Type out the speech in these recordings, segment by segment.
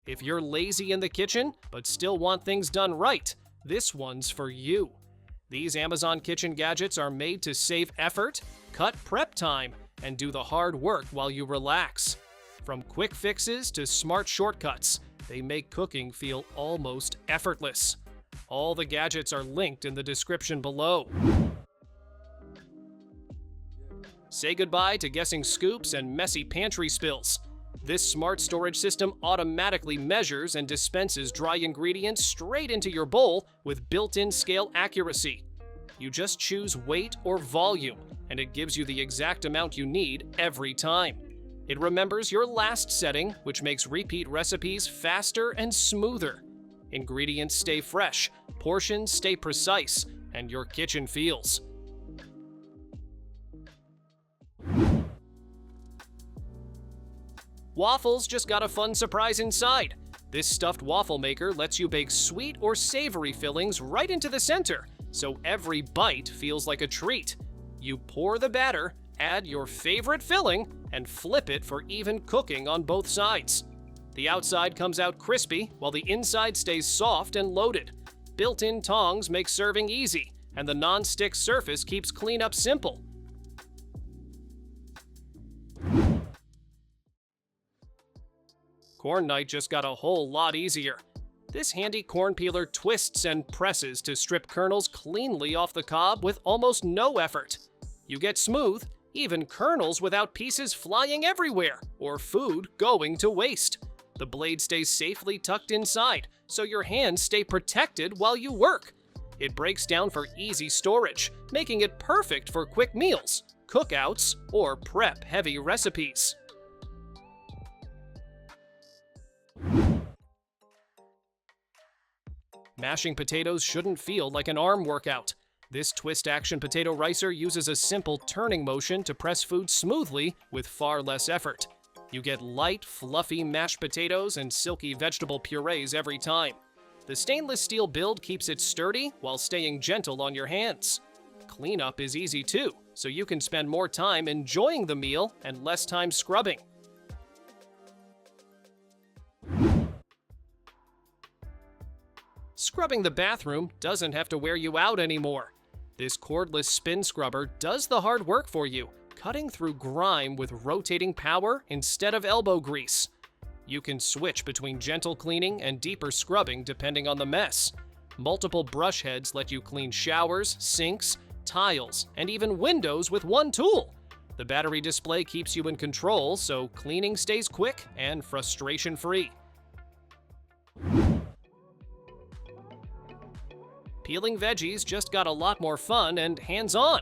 If you're lazy in the kitchen but still want things done right, this one's for you. These Amazon kitchen gadgets are made to save effort, cut prep time, and do the hard work while you relax. From quick fixes to smart shortcuts, they make cooking feel almost effortless. All the gadgets are linked in the description below. Say goodbye to guessing scoops and messy pantry spills. This smart storage system automatically measures and dispenses dry ingredients straight into your bowl with built-in scale accuracy. You just choose weight or volume, and it gives you the exact amount you need every time. It remembers your last setting, which makes repeat recipes faster and smoother. Ingredients stay fresh, portions stay precise, and your kitchen feels. Waffle's just got a fun surprise inside. This stuffed waffle maker lets you bake sweet or savory fillings right into the center, so every bite feels like a treat. You pour the batter, add your favorite filling, and flip it for even cooking on both sides. The outside comes out crispy, while the inside stays soft and loaded. Built-in tongs make serving easy, and the non-stick surface keeps cleanup simple. Corn night just got a whole lot easier. This handy corn peeler twists and presses to strip kernels cleanly off the cob with almost no effort. You get smooth, even kernels without pieces flying everywhere or food going to waste. The blade stays safely tucked inside, so your hands stay protected while you work. It breaks down for easy storage, making it perfect for quick meals, cookouts, or prep-heavy recipes. Mashing potatoes shouldn't feel like an arm workout. This twist-action potato ricer uses a simple turning motion to press food smoothly with far less effort. You get light, fluffy mashed potatoes and silky vegetable purees every time. The stainless steel build keeps it sturdy while staying gentle on your hands. Cleanup is easy too, so you can spend more time enjoying the meal and less time scrubbing. Scrubbing the bathroom doesn't have to wear you out anymore. This cordless spin scrubber does the hard work for you, cutting through grime with rotating power instead of elbow grease. You can switch between gentle cleaning and deeper scrubbing depending on the mess. Multiple brush heads let you clean showers, sinks, tiles, and even windows with one tool. The battery display keeps you in control, so cleaning stays quick and frustration-free. Peeling veggies just got a lot more fun and hands-on.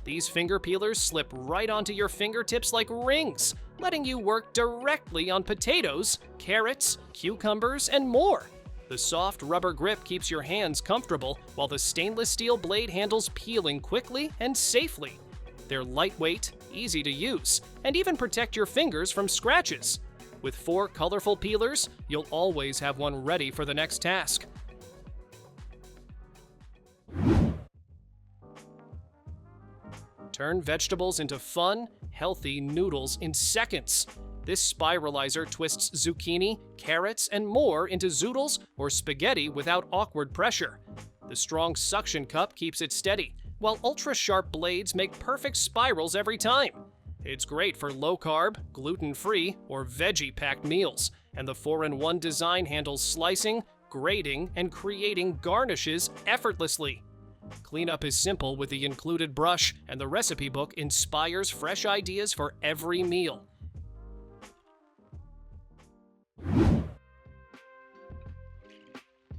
These finger peelers slip right onto your fingertips like rings, letting you work directly on potatoes, carrots, cucumbers, and more. The soft rubber grip keeps your hands comfortable, while the stainless steel blade handles peeling quickly and safely. They're lightweight, easy to use, and even protect your fingers from scratches. With 4 colorful peelers, you'll always have one ready for the next task. Turn vegetables into fun, healthy noodles in seconds. This spiralizer twists zucchini, carrots, and more into zoodles or spaghetti without awkward pressure. The strong suction cup keeps it steady, while ultra-sharp blades make perfect spirals every time. It's great for low-carb, gluten-free, or veggie-packed meals, and the 4-in-1 design handles slicing, grating, and creating garnishes effortlessly. Cleanup is simple with the included brush, and the recipe book inspires fresh ideas for every meal.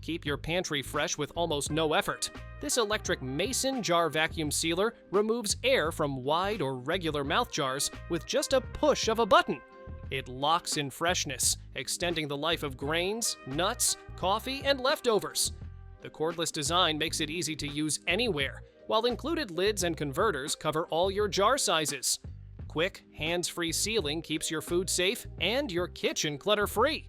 Keep your pantry fresh with almost no effort. This electric mason jar vacuum sealer removes air from wide or regular mouth jars with just a push of a button. It locks in freshness, extending the life of grains, nuts, coffee, and leftovers. The cordless design makes it easy to use anywhere, while included lids and converters cover all your jar sizes. Quick, hands-free sealing keeps your food safe and your kitchen clutter-free.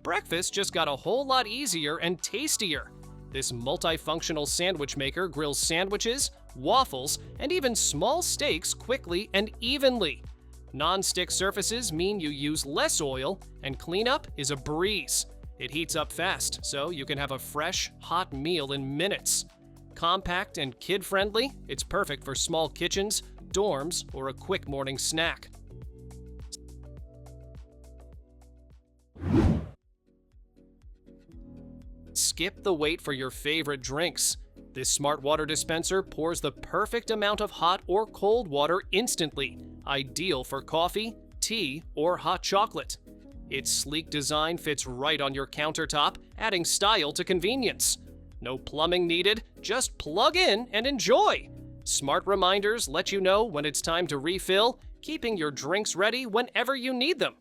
Breakfast just got a whole lot easier and tastier. This multifunctional sandwich maker grills sandwiches, waffles, and even small steaks quickly and evenly. Non-stick surfaces mean you use less oil, and cleanup is a breeze. It heats up fast, so you can have a fresh, hot meal in minutes. Compact and kid-friendly, it's perfect for small kitchens, dorms, or a quick morning snack. Skip the wait for your favorite drinks. This smart water dispenser pours the perfect amount of hot or cold water instantly, ideal for coffee, tea, or hot chocolate. Its sleek design fits right on your countertop, adding style to convenience. No plumbing needed, just plug in and enjoy. Smart reminders let you know when it's time to refill, keeping your drinks ready whenever you need them.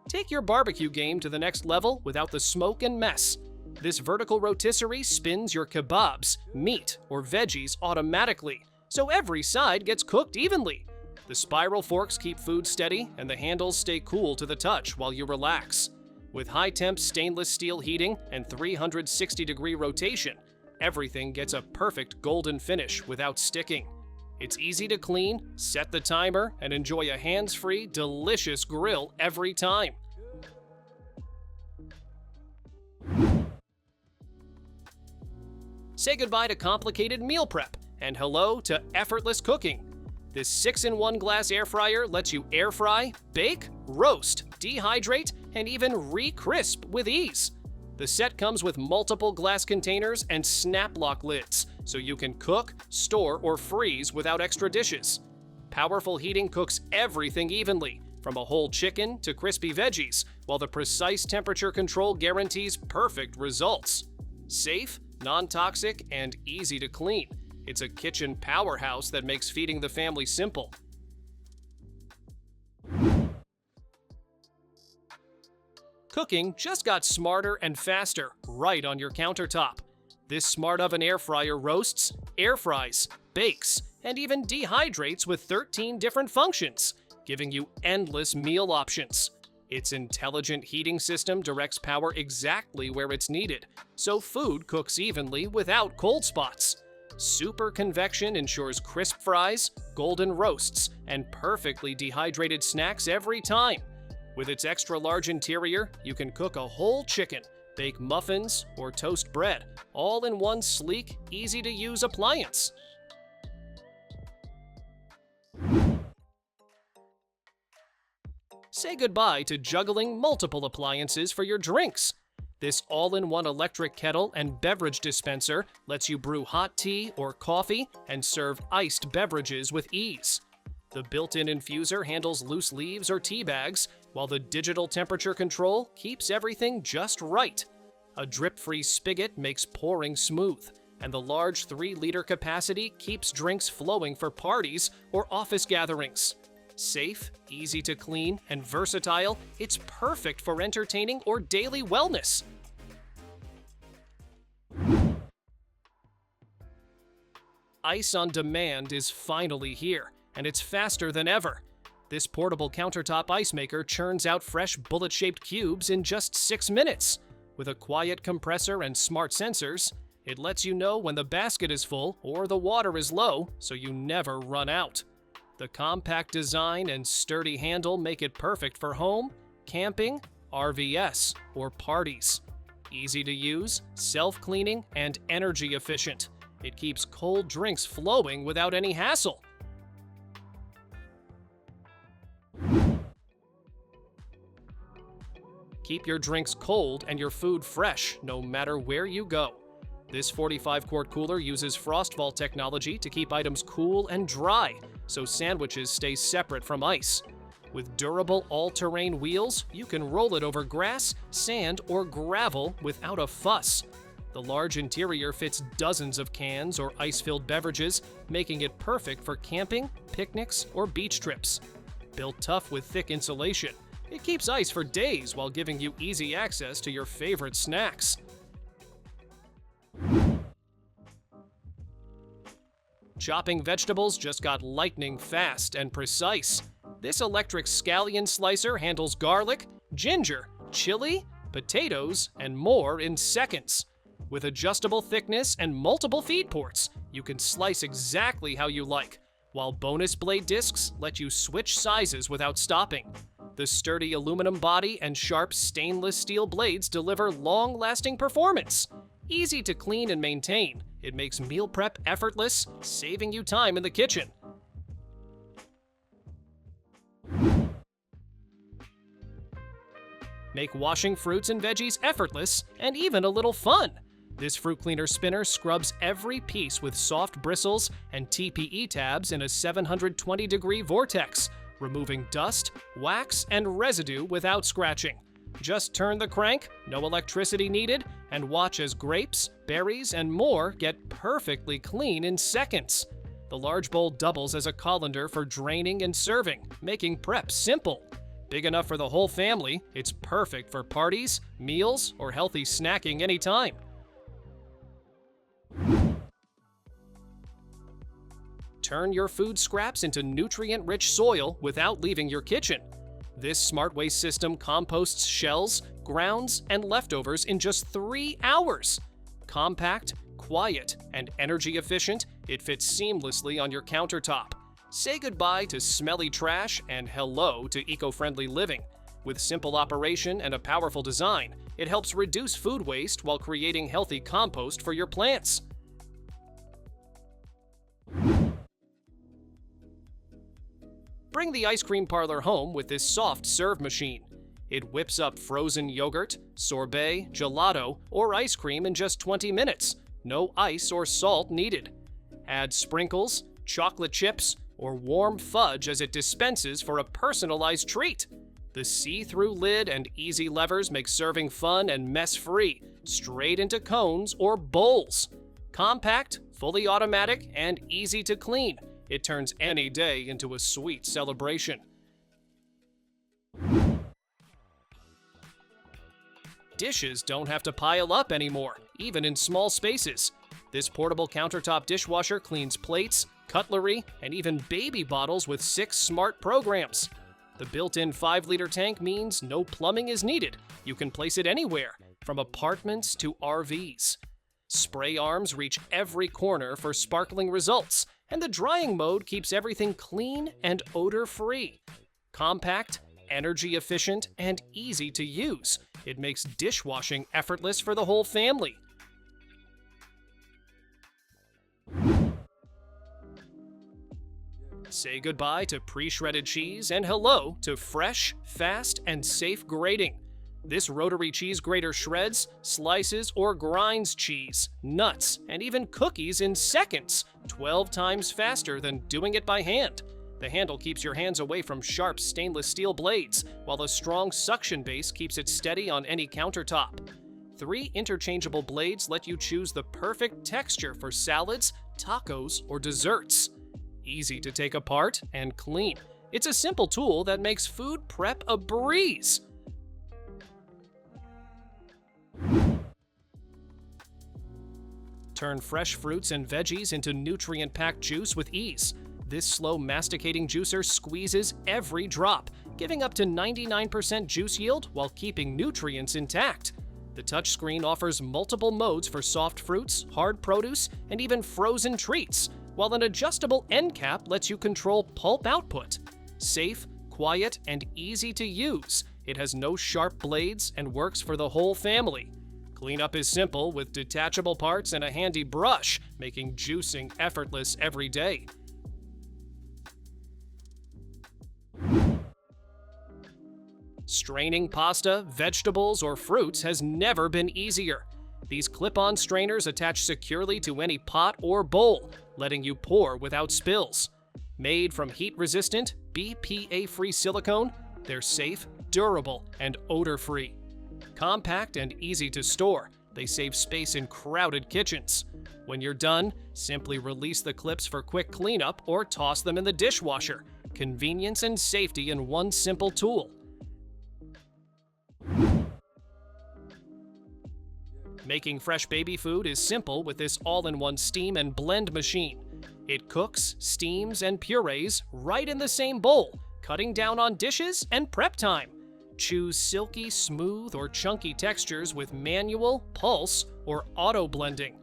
Take your barbecue game to the next level without the smoke and mess. This vertical rotisserie spins your kebabs, meat, or veggies automatically, so every side gets cooked evenly. The spiral forks keep food steady, and the handles stay cool to the touch while you relax. With high-temp stainless steel heating and 360-degree rotation, everything gets a perfect golden finish without sticking. It's easy to clean, set the timer, and enjoy a hands-free, delicious grill every time. Say goodbye to complicated meal prep, and hello to effortless cooking. This 6-in-1 glass air fryer lets you air fry, bake, roast, dehydrate, and even re-crisp with ease. The set comes with multiple glass containers and snap lock lids, so you can cook, store, or freeze without extra dishes. Powerful heating cooks everything evenly, from a whole chicken to crispy veggies, while the precise temperature control guarantees perfect results. Safe, non-toxic, and easy to clean. It's a kitchen powerhouse that makes feeding the family simple. Cooking just got smarter and faster right on your countertop. This smart oven air fryer roasts, air fries, bakes, and even dehydrates with 13 different functions, giving you endless meal options. Its intelligent heating system directs power exactly where it's needed, so food cooks evenly without cold spots. Super convection ensures crisp fries, golden roasts, and perfectly dehydrated snacks every time. With its extra-large interior, you can cook a whole chicken, bake muffins, or toast bread, all in one sleek, easy-to-use appliance. Say goodbye to juggling multiple appliances for your drinks. This all-in-one electric kettle and beverage dispenser lets you brew hot tea or coffee and serve iced beverages with ease. The built-in infuser handles loose leaves or tea bags, while the digital temperature control keeps everything just right. A drip-free spigot makes pouring smooth, and the large 3-liter capacity keeps drinks flowing for parties or office gatherings. Safe, easy to clean, and versatile, it's perfect for entertaining or daily wellness. Ice on Demand is finally here, and it's faster than ever. This portable countertop ice maker churns out fresh bullet-shaped cubes in just 6 minutes. With a quiet compressor and smart sensors, it lets you know when the basket is full or the water is low, so you never run out. The compact design and sturdy handle make it perfect for home, camping, RVS, or parties. Easy to use, self-cleaning, and energy efficient. It keeps cold drinks flowing without any hassle. Keep your drinks cold and your food fresh, no matter where you go. This 45-quart cooler uses frost vault technology to keep items cool and dry, so sandwiches stay separate from ice. With durable all-terrain wheels, you can roll it over grass, sand, or gravel without a fuss. The large interior fits dozens of cans or ice-filled beverages, making it perfect for camping, picnics, or beach trips. Built tough with thick insulation, it keeps ice for days while giving you easy access to your favorite snacks. Chopping vegetables just got lightning fast and precise. This electric Scallion Slicer handles garlic, ginger, chili, potatoes, and more in seconds. With adjustable thickness and multiple feed ports, you can slice exactly how you like, while bonus blade discs let you switch sizes without stopping. The sturdy aluminum body and sharp stainless steel blades deliver long-lasting performance. Easy to clean and maintain, it makes meal prep effortless, saving you time in the kitchen. Make washing fruits and veggies effortless and even a little fun. This fruit cleaner spinner scrubs every piece with soft bristles and TPE tabs in a 720-degree vortex, removing dust, wax, and residue without scratching. Just turn the crank, no electricity needed, and watch as grapes, berries, and more get perfectly clean in seconds. The large bowl doubles as a colander for draining and serving, making prep simple. Big enough for the whole family, it's perfect for parties, meals, or healthy snacking anytime. Turn your food scraps into nutrient-rich soil without leaving your kitchen. This smart waste system composts shells, grounds, and leftovers in just 3 hours. Compact, quiet, and energy efficient, it fits seamlessly on your countertop. Say goodbye to smelly trash and hello to eco-friendly living. With simple operation and a powerful design, it helps reduce food waste while creating healthy compost for your plants. Bring the ice cream parlor home with this soft serve machine. It whips up frozen yogurt, sorbet, gelato, or ice cream in just 20 minutes. No ice or salt needed. Add sprinkles, chocolate chips, or warm fudge as it dispenses for a personalized treat. The see-through lid and easy levers make serving fun and mess-free, straight into cones or bowls. Compact, fully automatic, and easy to clean. It turns any day into a sweet celebration. Dishes don't have to pile up anymore, even in small spaces. This portable countertop dishwasher cleans plates, cutlery, and even baby bottles with 6 smart programs. The built-in 5-liter tank means no plumbing is needed. You can place it anywhere, from apartments to RVs. Spray arms reach every corner for sparkling results, and the drying mode keeps everything clean and odor-free. Compact, energy efficient, and easy to use. It makes dishwashing effortless for the whole family. Say goodbye to pre-shredded cheese and hello to fresh, fast, and safe grating. This rotary cheese grater shreds, slices, or grinds cheese, nuts, and even cookies in seconds, 12 times faster than doing it by hand. The handle keeps your hands away from sharp stainless steel blades, while the strong suction base keeps it steady on any countertop. 3 interchangeable blades let you choose the perfect texture for salads, tacos, or desserts. Easy to take apart and clean. It's a simple tool that makes food prep a breeze. Turn fresh fruits and veggies into nutrient-packed juice with ease. This slow masticating juicer squeezes every drop, giving up to 99% juice yield while keeping nutrients intact. The touchscreen offers multiple modes for soft fruits, hard produce, and even frozen treats, while an adjustable end cap lets you control pulp output. Safe, quiet, and easy to use, it has no sharp blades and works for the whole family. Cleanup is simple with detachable parts and a handy brush, making juicing effortless every day. Straining pasta, vegetables, or fruits has never been easier. These clip-on strainers attach securely to any pot or bowl, letting you pour without spills. Made from heat-resistant, BPA-free silicone, they're safe, durable, and odor-free. Compact and easy to store, they save space in crowded kitchens. When you're done, simply release the clips for quick cleanup or toss them in the dishwasher. Convenience and safety in one simple tool. Making fresh baby food is simple with this all-in-one steam and blend machine. It cooks, steams, and purees right in the same bowl, cutting down on dishes and prep time. Choose silky, smooth, or chunky textures with manual, pulse, or auto blending.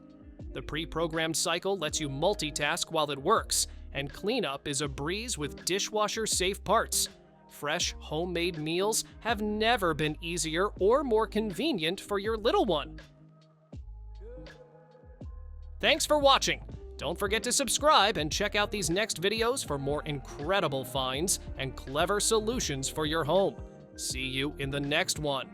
The pre-programmed cycle lets you multitask while it works, and cleanup is a breeze with dishwasher-safe parts. Fresh, homemade meals have never been easier or more convenient for your little one. Thanks for watching! Don't forget to subscribe and check out these next videos for more incredible finds and clever solutions for your home. See you in the next one.